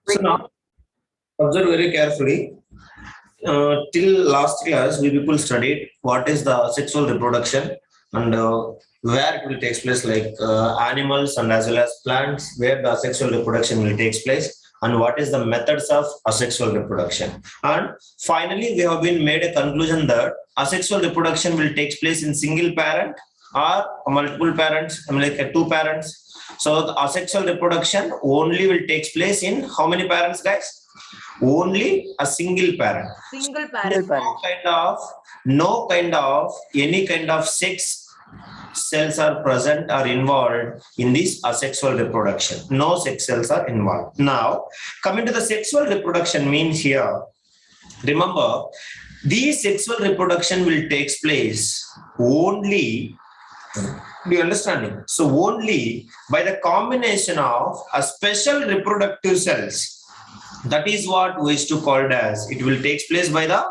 So now observe very carefully. Till last class, we people studied what is the sexual reproduction and where it will take place, like animals and as well as plants, where the sexual reproduction will take place, and what is the methods of asexual reproduction. And finally, we have been made a conclusion that asexual reproduction will take place in single parent or multiple parents, I mean like two parents. So the asexual reproduction only will take place in how many parents, guys? Only a single parent. Single parent. No kind of any kind of sex cells are present or involved in this asexual reproduction. No sex cells are involved. Now, coming to the sexual reproduction means here, remember, the sexual reproduction will take place only, do you understanding? So only by the combination of a special reproductive cells. That is what we used to call it as. It will take place by the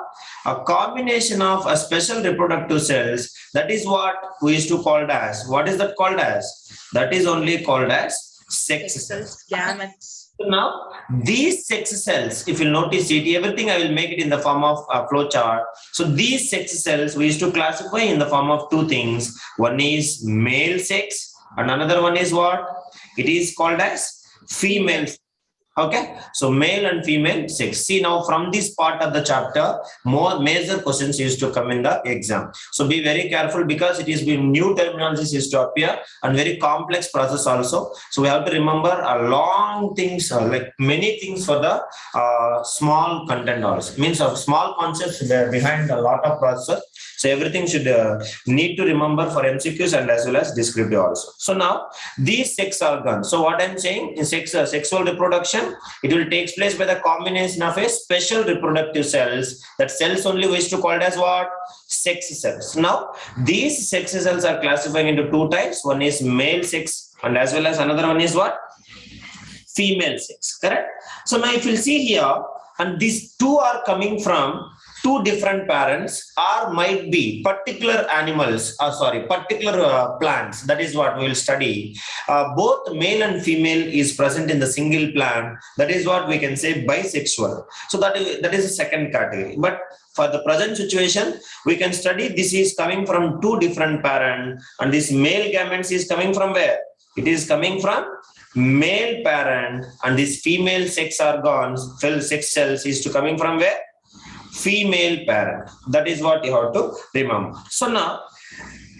a combination of a special reproductive cells. That is what we used to call it as. What is that called as? That is only called as sex cells. Gametes. So now these sex cells, if you notice it, everything I will make it in the form of a flow chart. So these sex cells we used to classify in the form of two things. One is male sex and another one is what? It is called as female sex. Okay, so male and female sex. See now from this part of the chapter, more major questions used to come in the exam. So be very careful because it is been new terminologies used to appear and very complex process also. So we have to remember a long things, like many things for the small content also. Means of small concepts behind a lot of process. So everything should need to remember for MCQs and as well as descriptive also. So now these sex organs. So what I'm saying is sexual reproduction. It will take place by the combination of a special reproductive cells. That cells only we used to call it as what? Sex cells. Now these sex cells are classified into two types. One is male sex and as well as another one is what? Female sex. Correct? So now if you see here, and these two are coming from two different parents or might be particular animals, particular plants. That is what we will study. Both male and female is present in the single plant. That is what we can say bisexual. So that is the second category. But for the present situation, we can study this is coming from two different parents and this male gametes is coming from where? It is coming from male parent and this female sex organs, sex cells is to coming from where? Female parent. That is what you have to remember. So now,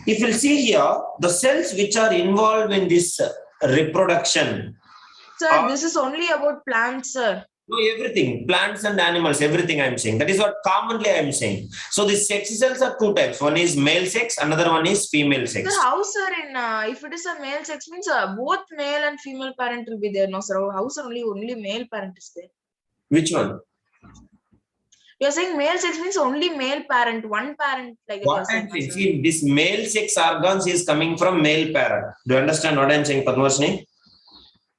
if you see here, the cells which are involved in this reproduction. Sir, this is only about plants, sir. No, everything, plants and animals, everything I'm saying. That is what commonly I'm saying. So the sex cells are two types. One is male sex, another one is female sex. Sir, how, sir, if it is a male sex means both male and female parent will be there, no, sir? How, sir, only male parent is there? Which one? You're saying male sex means only male parent, one parent. Like what I'm saying, see, this male sex organs is coming from male parent. Do you understand what I'm saying, Padmashini?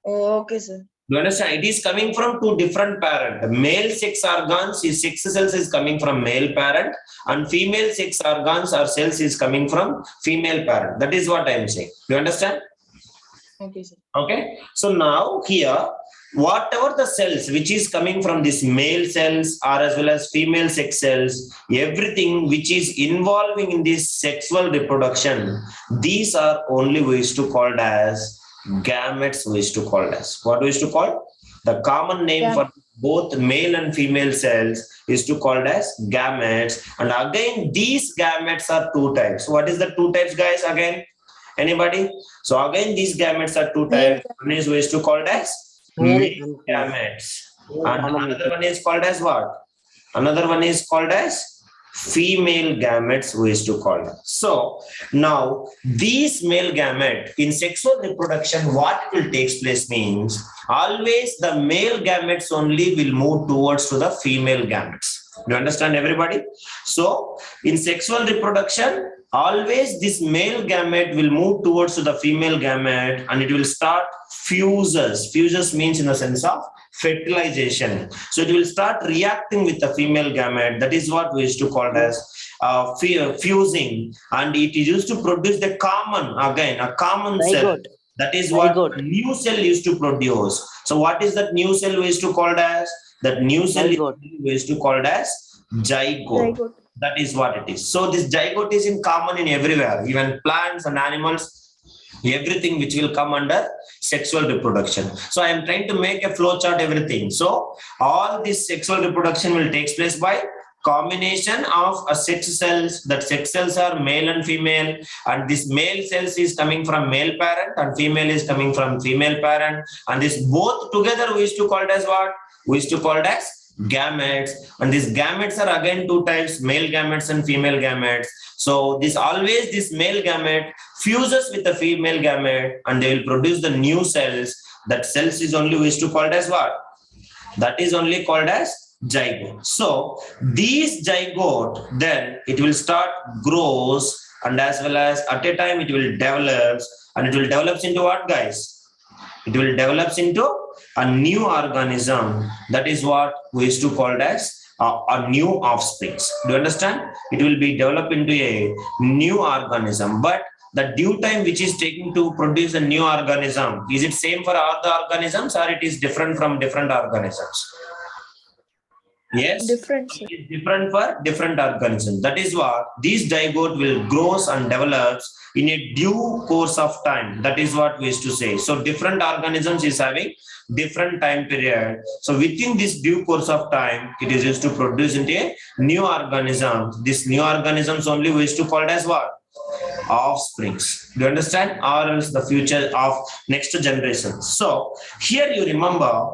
Oh, okay, sir. Do you understand? It is coming from two different parents. The male sex organs, sex cells is coming from male parent, and female sex organs or cells is coming from female parent. That is what I'm saying. Do you understand? Okay, sir. Okay. So now here, whatever the cells which is coming from this male cells or as well as female sex cells, everything which is involving in this sexual reproduction, these are only we used to call as gametes. We used to call as what we used to call the common name for both male and female cells is to called as gametes. And again, these gametes are two types. What is the two types, guys? Again, anybody? So again, these gametes are two types. One is we used to call as male gametes, and another one is called as what? Another one is called as female gametes, we used to call them. So now these male gamete in sexual reproduction, what will take place means always the male gametes only will move towards to the female gametes. Do you understand, everybody? So in sexual reproduction, always this male gamete will move towards to the female gamete and it will start fuses. Fuses means in the sense of fertilization. So it will start reacting with the female gamete. That is what we used to call as fusing, and it is used to produce the common, again, a common cell. That is what Zygote. new cell used to produce. So what is that new cell we used to call as? That new cell Zygote. we used to call as zygote. That is what it is. So this zygote is in common in everywhere, even plants and animals, everything which will come under sexual reproduction. So I am trying to make a flow chart, everything. So all this sexual reproduction will take place by combination of sex cells. That sex cells are male and female, and this male cells is coming from male parent and female is coming from female parent, and this both together we used to call it as what? We used to call it as gametes. And these gametes are again two types, male gametes and female gametes. So this male gamete fuses with the female gamete and they will produce the new cells. That cells is only we used to call it as what? That is only called as zygote. So these zygote, then it will start grows, and as well as at a time it will develop, and it will develop into what, guys? It will develop into a new organism. That is what we used to call it as a new offsprings. Do you understand? It will be developed into a new organism, but the due time which is taking to produce a new organism, is it same for all the organisms or it is different from different organisms? Yes, Different. it is different for different organisms. That is what these zygote will grows and develops in a due course of time. That is what we used to say. So different organisms is having different time period. So within this due course of time, it is used to produce into a new organism. This new organisms only we used to call it as what? Offsprings. Do you understand? Or else the future of next generation. So here you remember,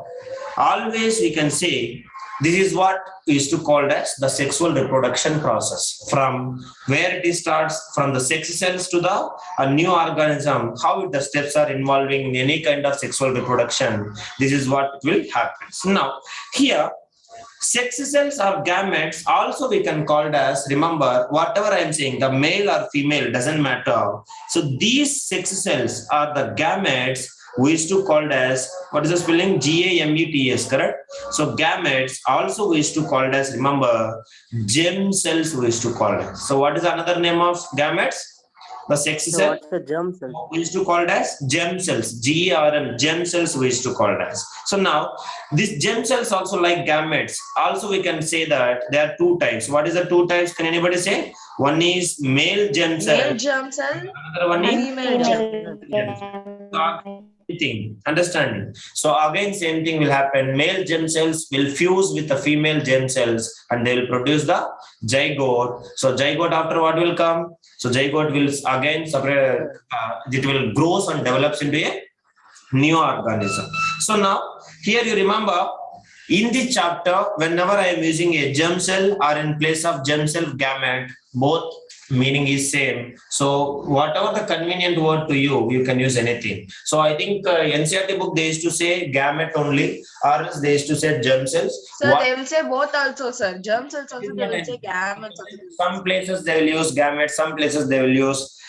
always we can say this is what we used to call as the sexual reproduction process. From where it starts from the sex cells to a new organism, how the steps are involving in any kind of sexual reproduction. This is what will happen. So now here, sex cells or gametes also we can call it as, remember whatever I am saying, the male or female doesn't matter. So these sex cells are the gametes we used to call it as, what is the spelling? GAMETS, correct? So gametes also we used to call it as, remember, germ cells we used to call it. So what is another name of gametes? The sex So cell what's the germ cell? we used to call it as germ cells. GERM, germ cells we used to call it as. So now these germ cells also like gametes. Also we can say that there are two types. What is the two types? Can anybody say? One is male germ cell. Male germ cell, Another one is female germ cell. thing, understanding. So again, same thing will happen. Male germ cells will fuse with the female germ cells and they will produce the zygote. So zygote after what will come? So zygote will again separate, it will grows and develops into a new organism. So now here you remember in this chapter, whenever I am using a germ cell or in place of germ cell gamete, both meaning is same. So whatever the convenient word to you, you can use anything. So I think NCERT book they used to say gamete only, or else they used to say germ cells. Sir, they will say both also, sir. Germ cells also, they will say gametes also. Some places they will use gametes, some places they will use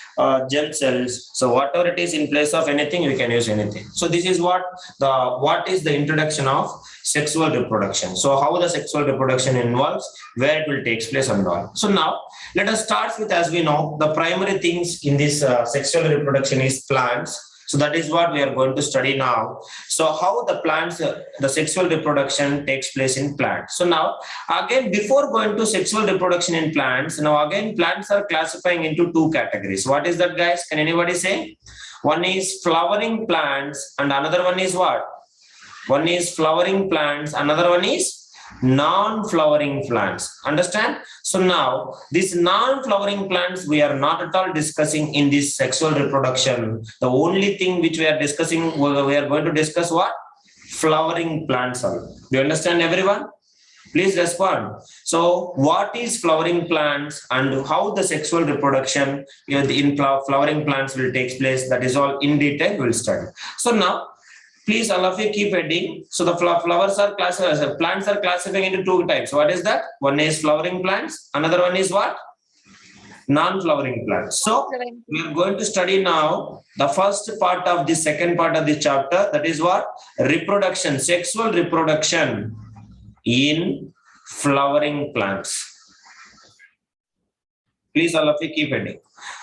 germ cells. So whatever it is in place of anything, you can use anything. So this is what is the introduction of sexual reproduction. So how the sexual reproduction involves, where it will take place and all. So now let us start with, as we know, the primary things in this sexual reproduction is plants. So that is what we are going to study now. So how the plants, the sexual reproduction takes place in plants. So now again, before going to sexual reproduction in plants, now again plants are classifying into two categories. What is that, guys? Can anybody say? One is flowering plants and another one is what? One is flowering plants, another one is non-flowering plants. Understand? So now these non-flowering plants we are not at all discussing in this sexual reproduction. The only thing which we are discussing, we are going to discuss what? Flowering plants. Do you understand, everyone? Please respond. So what is flowering plants and how the sexual reproduction in flowering plants will take place, that is all in detail we'll study. So now please all of you keep heading. So the flowers are classified, plants are classifying into two types. What is that? One is flowering plants. Another one is what? Non-flowering plants. So we are going to study now the first part of the second part of the chapter. That is what? Reproduction, sexual reproduction in flowering plants. Please all of you keep heading.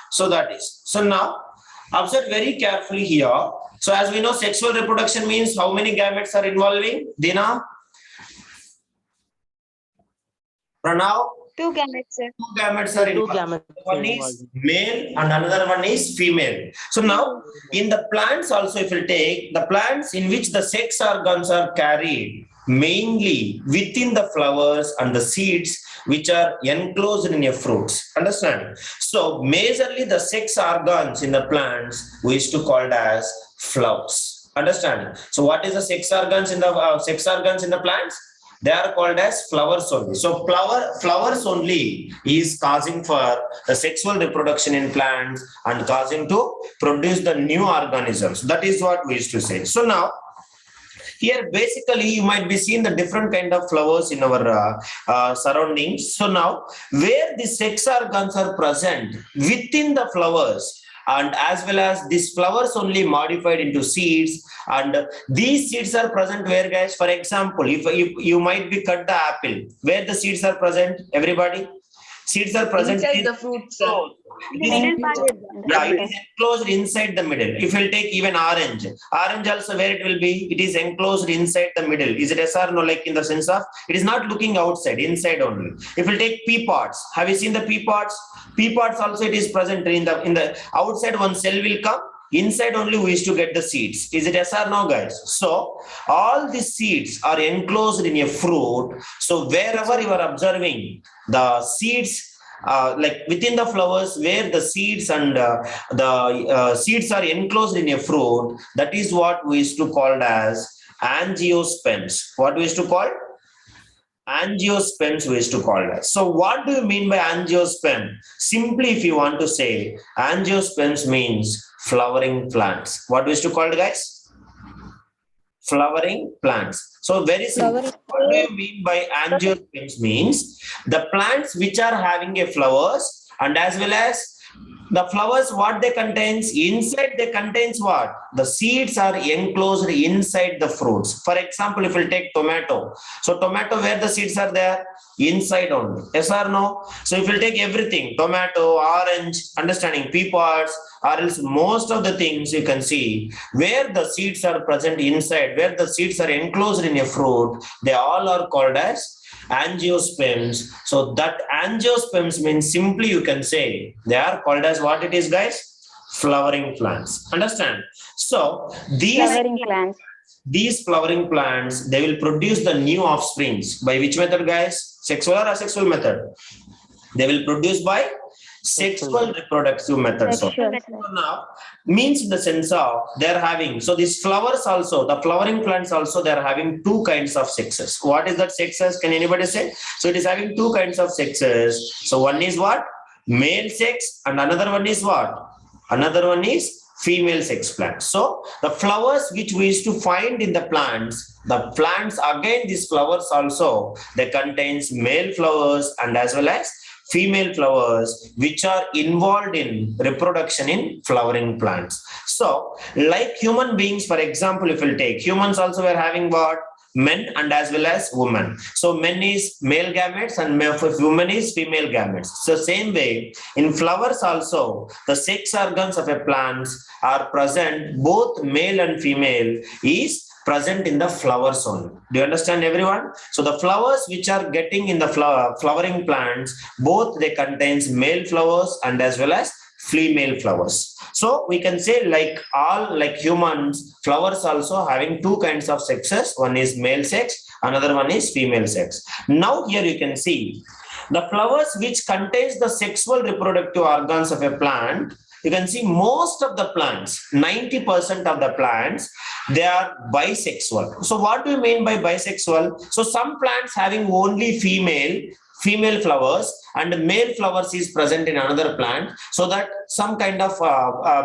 So that is. So now observe very carefully here. So as we know, sexual reproduction means how many gametes are involving? Dina? Pranav? Two gametes, sir. Two gametes are Two involved. gametes One are is involved. male and another one is female. So now in the plants also, if you take the plants in which the sex organs are carried mainly within the flowers and the seeds which are enclosed in your fruits. Understand? So majorly the sex organs in the plants we used to call it as flowers. Understand? So what is the sex organs in the plants? They are called as flowers only. So flowers only is causing for the sexual reproduction in plants and causing to produce the new organisms. That is what we used to say. So now here basically you might be seeing the different kind of flowers in our surroundings. So now where the sex organs are present within the flowers, and as well as these flowers only modified into seeds, and these seeds are present where, guys? For example, if you might be cut the apple, where the seeds are present, everybody? Seeds are present Inside the fruit, sir. The middle part is yeah, it is enclosed inside the middle. If you'll take even orange also where it will be, it is enclosed inside the middle. Is it yes or no? Like in the sense of it is not looking outside, inside only. If you take pea pods, have you seen the pea pods? Pea pods also it is present in the outside. One cell will come. Inside only we used to get the seeds. Is it yes or no, guys? So all the seeds are enclosed in a fruit. So wherever you are observing the seeds, like within the flowers where the seeds and the seeds are enclosed in a fruit, that is what we used to call as angiosperms. What we used to call? Angiosperms we used to call it. So what do you mean by angiosperm? Simply if you want to say, angiosperms means flowering plants. What we used to call it, guys? Flowering plants. So very simple. What do you mean by angiosperms? Means the plants which are having a flowers, and as well as the flowers, what they contains inside, they contains what? The seeds are enclosed inside the fruits. For example, if we take tomato, so tomato, where the seeds are there? Inside only. Yes or no? So if we take everything, tomato, orange, understanding pea pods, or else most of the things you can see where the seeds are present inside, where the seeds are enclosed in a fruit, they all are called as angiosperms. So that angiosperms means simply you can say they are called as what it is, guys? Flowering plants. Understand? So flowering plants. these flowering plants, they will produce the new offsprings. By which method, guys? Sexual or asexual method? They will produce by sexual reproductive method. So now means in the sense of they're having, so these flowers also, the flowering plants also, they're having two kinds of sexes. What is that sexes? Can anybody say? So it is having two kinds of sexes. So one is what? Male sex, and another one is what? Another one is female sex plants. So the flowers which we used to find in the plants again, these flowers also, they contains male flowers and as well as female flowers which are involved in reproduction in flowering plants. So like human beings, for example, if we'll take humans also, we're having what? Men and as well as women. So men is male gametes and women is female gametes. So same way in flowers also, the sex organs of a plant are present, both male and female is present in the flowers only. Do you understand, everyone? So the flowers which are getting in the flowering plants, both they contains male flowers and as well as female flowers. So we can say like all, like humans, flowers also having two kinds of sexes. One is male sex, another one is female sex. Now here you can see the flowers which contains the sexual reproductive organs of a plant. You can see most of the plants, 90% of the plants, they are bisexual. So what do you mean by bisexual? So some plants having only female flowers and male flowers is present in another plant, so that some kind of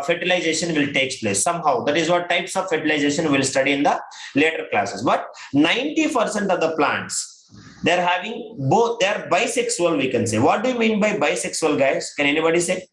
fertilization will take place somehow. That is what types of fertilization we'll study in the later classes. But 90% of the plants, they're having both, they're bisexual, we can say. What do you mean by bisexual, guys? Can anybody say?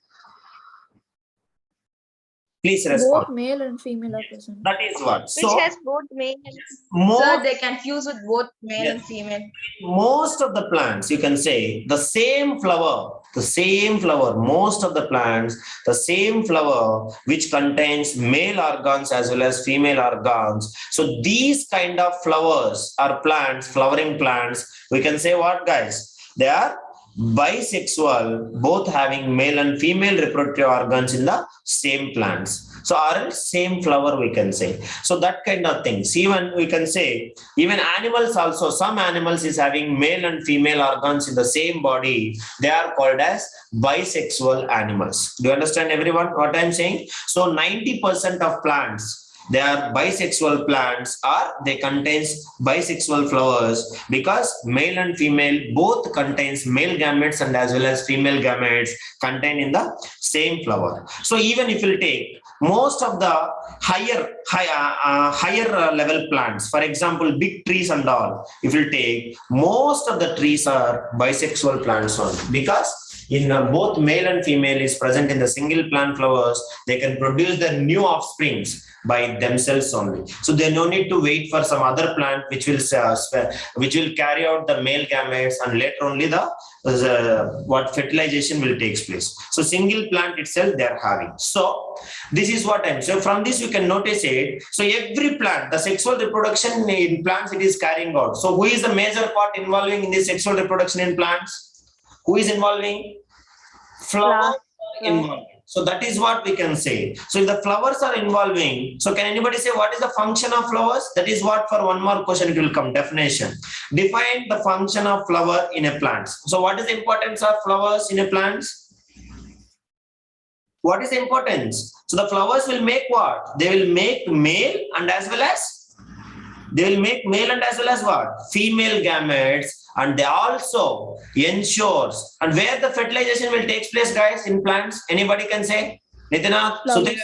Please respond. Both male and female are present. That is what. Which has both male and Sir, they can fuse with both male and female. Most of the plants, you can say, the same flower the same flower, most of the plants, the same flower which contains male organs as well as female organs. So these kind of flowers or plants, flowering plants, we can say what, guys? They are bisexual, both having male and female reproductive organs in the same plants. So or same flower, we can say. So that kind of things. Even we can say, even animals also, some animals is having male and female organs in the same body. They are called as bisexual animals. Do you understand, everyone, what I'm saying? So 90% of plants, they are bisexual plants, or they contains bisexual flowers, because male and female both contains male gametes and as well as female gametes contained in the same flower. So even if you take most of the higher level plants, for example big trees and all, if you take, most of the trees are bisexual plants only, because in both male and female is present in the single plant flowers. They can produce the new offsprings by themselves only. So they no need to wait for some other plant which will carry out the male gametes, and later only the what fertilization will take place. So single plant itself they are having. So this is what I'm. So from this you can notice it. So every plant, the sexual reproduction in plants, it is carrying out. So who is the major part involving in this sexual reproduction in plants? Who is involving? Flower involving. So that is what we can say. So if the flowers are involving, so can anybody say what is the function of flowers? That is what, for one more question it will come, definition. Define the function of flower in a plant. So what is the importance of flowers in a plant? What is the importance? So the flowers will make what? They will make male and as well as what? Female gametes. And they also ensures, and where the fertilization will take place, guys, in plants, anybody can say? Nitinath, Sudhir?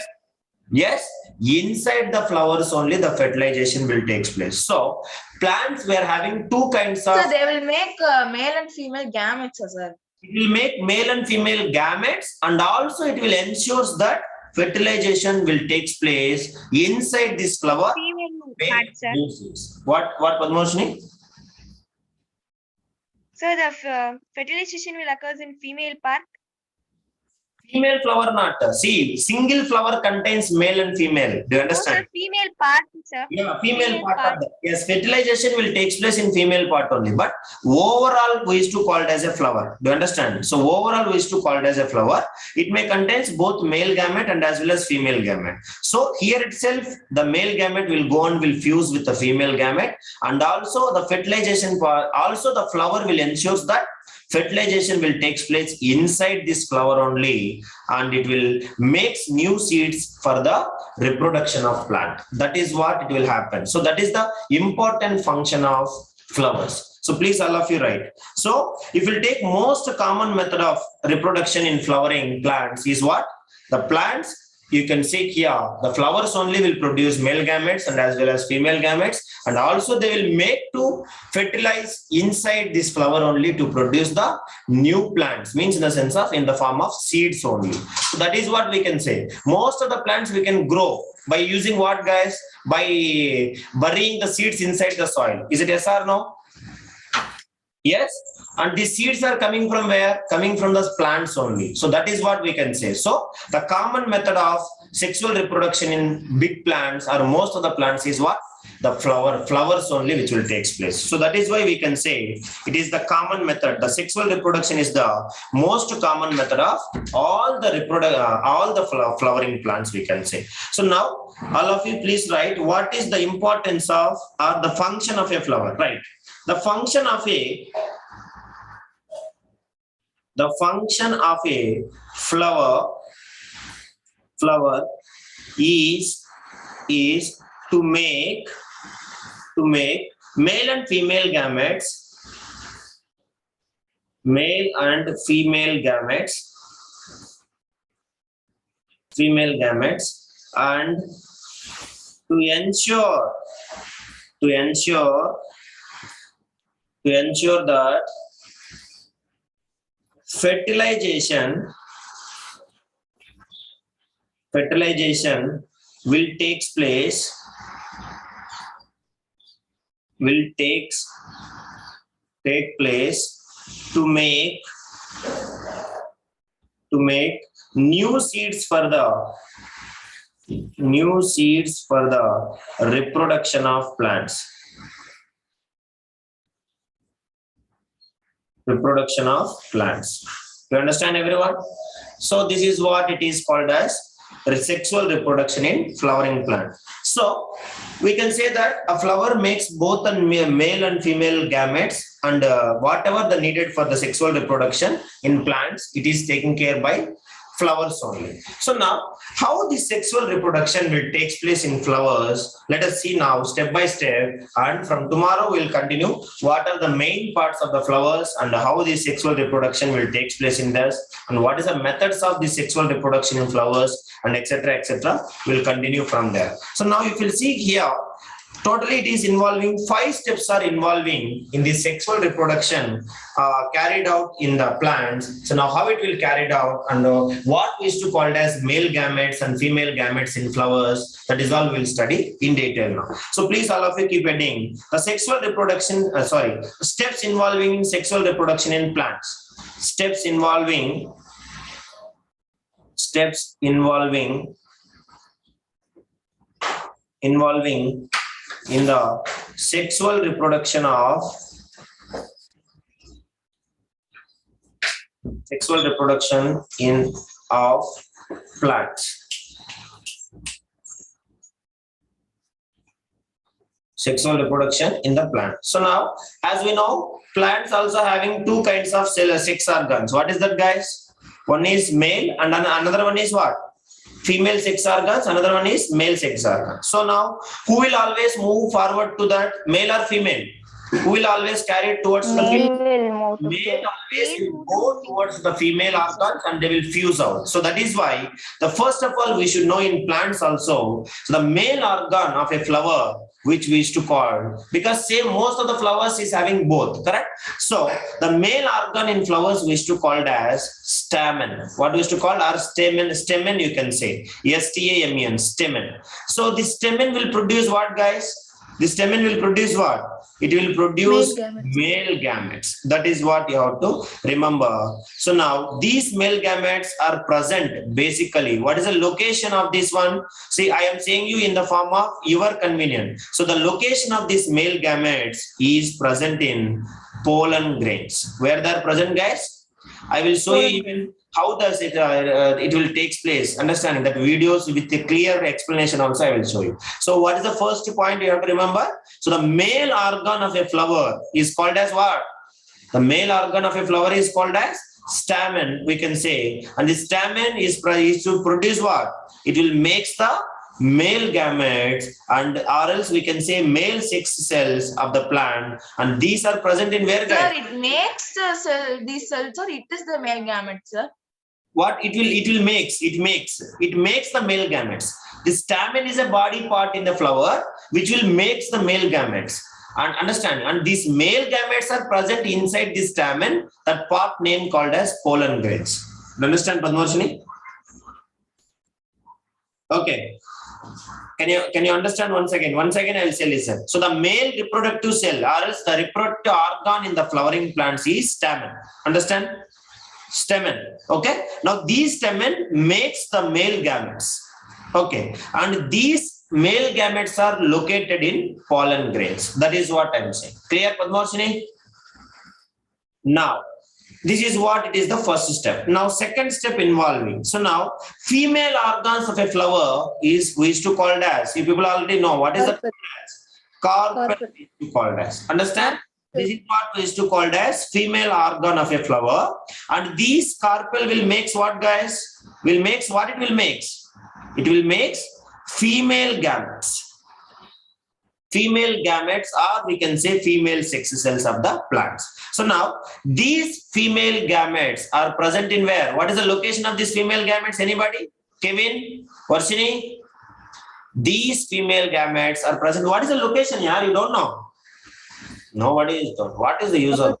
Yes, inside the flowers only the fertilization will take place. So plants were having two kinds of. So they will make male and female gametes, sir. It will make male and female gametes, and also it will ensure that fertilization will take place inside this flower. Female part, sir. What Padmoshini? So the fertilization will occur in female part. Female flower not. See, single flower contains male and female. Do you understand? Also female part, sir. Yeah, female part. Of the, yes, fertilization will take place in female part only. But overall, we used to call it as a flower. Do you understand? So overall, we used to call it as a flower. It may contains both male gamete and as well as female gamete. So here itself, the male gamete will go and will fuse with the female gamete, and also the fertilization part. Also, the flower will ensure that fertilization will take place inside this flower only, and it will make new seeds for the reproduction of plant. That is what it will happen. So that is the important function of flowers. So please all of you write. So if you take most common method of reproduction in flowering plants is what? The plants, you can see here, the flowers only will produce male gametes and as well as female gametes, and also they will make to fertilize inside this flower only to produce the new plants, means in the sense of in the form of seeds only. So that is what we can say. Most of the plants we can grow by using what, guys? By burying the seeds inside the soil. Is it yes or no? Yes. And these seeds are coming from where? Coming from the plants only. So that is what we can say. So the common method of sexual reproduction in big plants or most of the plants is what? The flowers only which will take place. So that is why we can say it is the common method. The sexual reproduction is the most common method of all the flowering plants, we can say. So now all of you please write what is the importance of or the function of a flower, right? The function of a flower is to make male and female gametes, and to ensure that fertilization will take place to make to make new seeds for the reproduction of plants. Reproduction of plants. You understand, everyone? So this is what it is called as sexual reproduction in flowering plant. So we can say that a flower makes both a male and female gametes, and whatever the needed for the sexual reproduction in plants, it is taken care by flowers only. So now, how the sexual reproduction will take place in flowers, let us see now step by step, and from tomorrow we'll continue what are the main parts of the flowers and how the sexual reproduction will take place in this, and what is the methods of the sexual reproduction in flowers, and etc. We'll continue from there. So now if you'll see here, totally it is involving 5 steps are involving in the sexual reproduction carried out in the plants. So now how it will carried out, and what we used to call as male gametes and female gametes in flowers, that is all we'll study in detail now. So please all of you keep heading the sexual reproduction, steps involving sexual reproduction in plants. Steps involving in the sexual reproduction of plants. Sexual reproduction in the plant. So now, as we know, plants also having 2 kinds of sex organs. What is that, guys? One is male and another one is what? Female sex organs, another one is male sex organs. So now, who will always move forward to that, male or female? Who will always carry it towards the female? Male always will go towards the female organs and they will fuse out. So that is why, the first of all, we should know in plants also, so the male organ of a flower, which we used to call, because say most of the flowers is having both, correct? So the male organ in flowers we used to call as stamen. What we used to call our stamen you can say, S-T-A-M-E-N, stamen. So the stamen will produce what, guys? The stamen will produce what? It will produce male gametes. That is what you have to remember. So now these male gametes are present basically. What is the location of this one? See, I am saying you in the form of your convenience. So the location of these male gametes is present in pollen grains. Where they are present, guys? I will show you even how does it will take place. Understanding that videos with a clear explanation also I will show you. So what is the first point you have to remember? So the male organ of a flower is called as what? The male organ of a flower is called as stamen, we can say. And the stamen is to produce what? It will make the male gametes, and or else we can say male sex cells of the plant, and these are present in where, guys? Sir, it makes the cell, these cells, or it is the male gametes, sir? What it makes the male gametes. The stamen is a body part in the flower which will makes the male gametes. And understand, and these male gametes are present inside the stamen, that part name called as pollen grains. Understand, Padmarshini? Okay. Can you understand once again? Once again, I will say, listen. So the male reproductive cell, or else the reproductive organ in the flowering plants is stamen. Understand? Stamen. Okay. Now these stamen makes the male gametes. Okay. And these male gametes are located in pollen grains. That is what I am saying. Clear, Padmarshini? Now, this is what it is, the first step. Now, second step involving. So now, female organs of a flower is we used to call it as. You people already know what is the carpel is called as. Understand? This is what we used to call it as female organ of a flower. And these carpel will makes what, guys? Will makes what it will makes? It will makes female gametes. Female gametes, or we can say female sex cells of the plants. So now these female gametes are present in where? What is the location of these female gametes? Anybody? Kevin? Varshini? These female gametes are present. What is the location? Yeah, you don't know. Nobody is known. What is the use of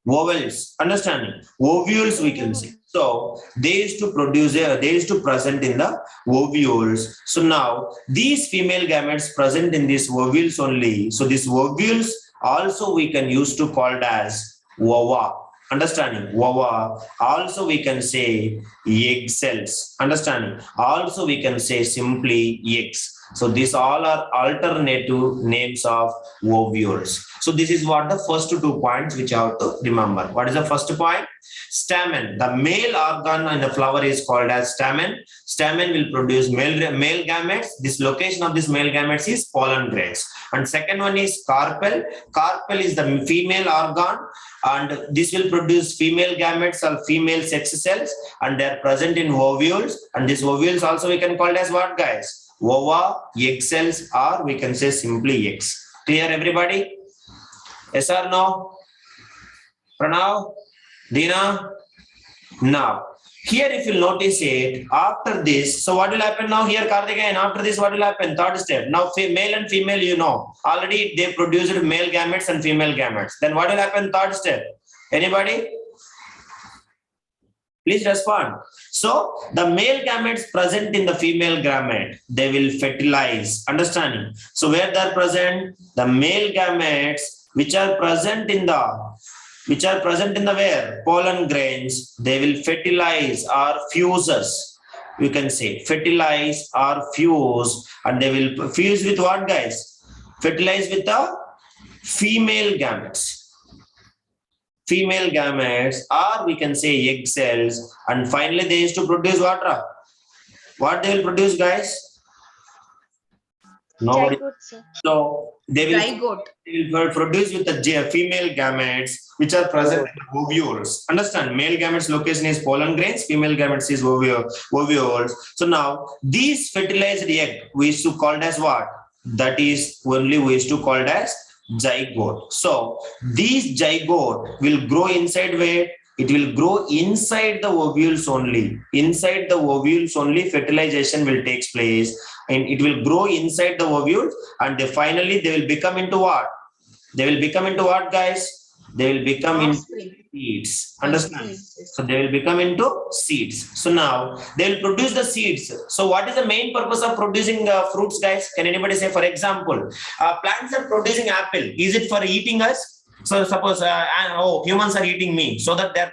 ovules? Understanding? Ovules we can say. So they used to produce, they used to present in the ovules. So now these female gametes present in these ovules only. So these ovules also we can use to call it as ova. understanding, Vava. Also we can say egg cells, understanding. Also we can say simply eggs. So these all are alternative names of ovules. So this is what the first 2 points which you have to remember. What is the first point? Stamen. The male organ in the flower is called as stamen. Stamen will produce male gametes. This location of this male gametes is pollen grains. And second one is carpel. Carpel is the female organ, and this will produce female gametes or female sex cells, and they are present in ovules. And these ovules also we can call it as what, guys? Ova, egg cells, or we can say simply eggs. Clear, everybody? Yes or no? Pranav? Dina? Now, here if you notice it, after this, so what will happen now here, Karthikeyan? After this, what will happen? Third step. Now, male and female, you know, already they produced male gametes and female gametes. Then what will happen? Third step. Anybody? Please respond. So, the male gametes present in the female gamete, they will fertilize. Understanding? So, where they are present? The male gametes, which are present in the where? Pollen grains, they will fertilize or fuses. You can say fertilize or fuse, and they will fuse with what, guys? Fertilize with the female gametes. Female gametes, or we can say egg cells, and finally they used to produce what? What they will produce, guys? Nobody. Zygote, sir. So they will Zygote. produce with the female gametes which are present in the ovules. Understand? Male gametes location is pollen grains, female gametes is ovules. So now these fertilized egg we used to call it as what? That is only we used to call it as zygote. So these zygote will grow inside where? It will grow inside the ovules only. Inside the ovules only fertilization will take place, and it will grow inside the ovules, and finally they will become into what? They will become into what, guys? They will become into seeds. Understand? So they will become into seeds. So now they will produce the seeds. So what is the main purpose of producing fruits, guys? Can anybody say? For example, plants are producing apple. Is it for eating us? So suppose humans are eating me, so that they are